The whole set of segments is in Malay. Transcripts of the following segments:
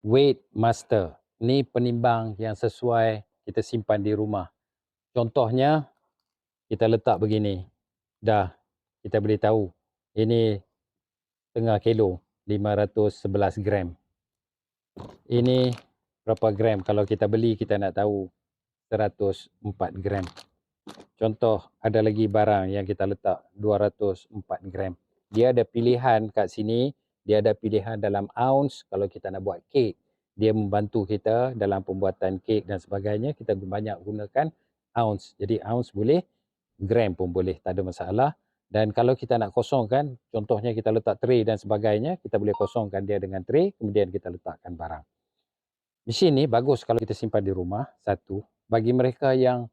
Weight Master. Ni penimbang yang sesuai kita simpan di rumah. Contohnya, kita letak begini. Dah, kita boleh tahu. Ini setengah kilo, 511 gram. Ini berapa gram? Kalau kita beli, kita nak tahu 104 gram. Contoh, ada lagi barang yang kita letak 204 gram. Dia ada pilihan kat sini, dia ada pilihan dalam ounce kalau kita nak buat kek. Dia membantu kita dalam pembuatan kek dan sebagainya. Kita banyak gunakan ounce. Jadi ounce boleh, gram pun boleh, tak ada masalah. Dan kalau kita nak kosongkan, contohnya kita letak tray dan sebagainya, kita boleh kosongkan dia dengan tray, kemudian kita letakkan barang. Mesin ni bagus kalau kita simpan di rumah, satu. Bagi mereka yang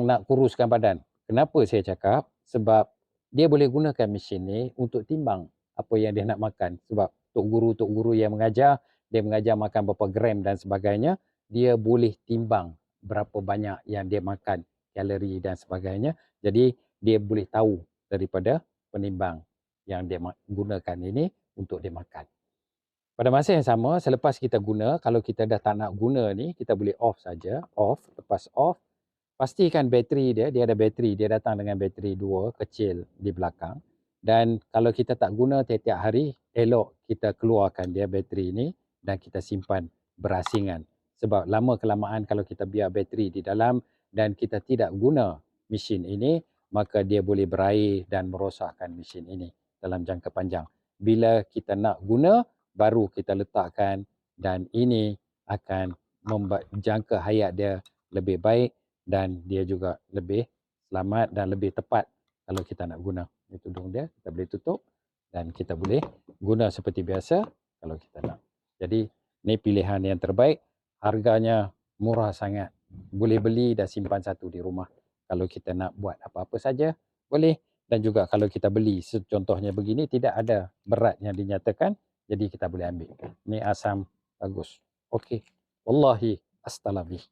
nak kuruskan badan. Kenapa saya cakap? Sebab dia boleh gunakan mesin ni untuk timbang apa yang dia nak makan. Sebab tok guru yang mengajar, dia mengajar makan berapa gram dan sebagainya, dia boleh timbang berapa banyak yang dia makan, kalori dan sebagainya. Jadi dia boleh tahu daripada penimbang yang dia gunakan ini untuk dia makan. Pada masa yang sama, selepas kita guna, kalau kita dah tak nak guna ni, kita boleh off saja. Off, lepas off, pastikan bateri dia ada bateri. Dia datang dengan bateri 2 kecil di belakang. Dan kalau kita tak guna tiap-tiap hari, elok kita keluarkan dia bateri ni dan kita simpan berasingan. Sebab lama kelamaan kalau kita biar bateri di dalam dan kita tidak guna mesin ini, maka dia boleh berair dan merosakkan mesin ini dalam jangka panjang. Bila kita nak guna, baru kita letakkan dan ini akan jangka hayat dia lebih baik dan dia juga lebih selamat dan lebih tepat kalau kita nak guna. Ini tudung dia, kita boleh tutup dan kita boleh guna seperti biasa kalau kita nak. Jadi, ini pilihan yang terbaik. Harganya murah sangat. Boleh beli dan simpan satu di rumah. Kalau kita nak buat apa-apa saja, boleh. Dan juga kalau kita beli, contohnya begini, tidak ada berat yang dinyatakan, jadi kita boleh ambil. Ini asam bagus. Okey. Wallahi astalabi.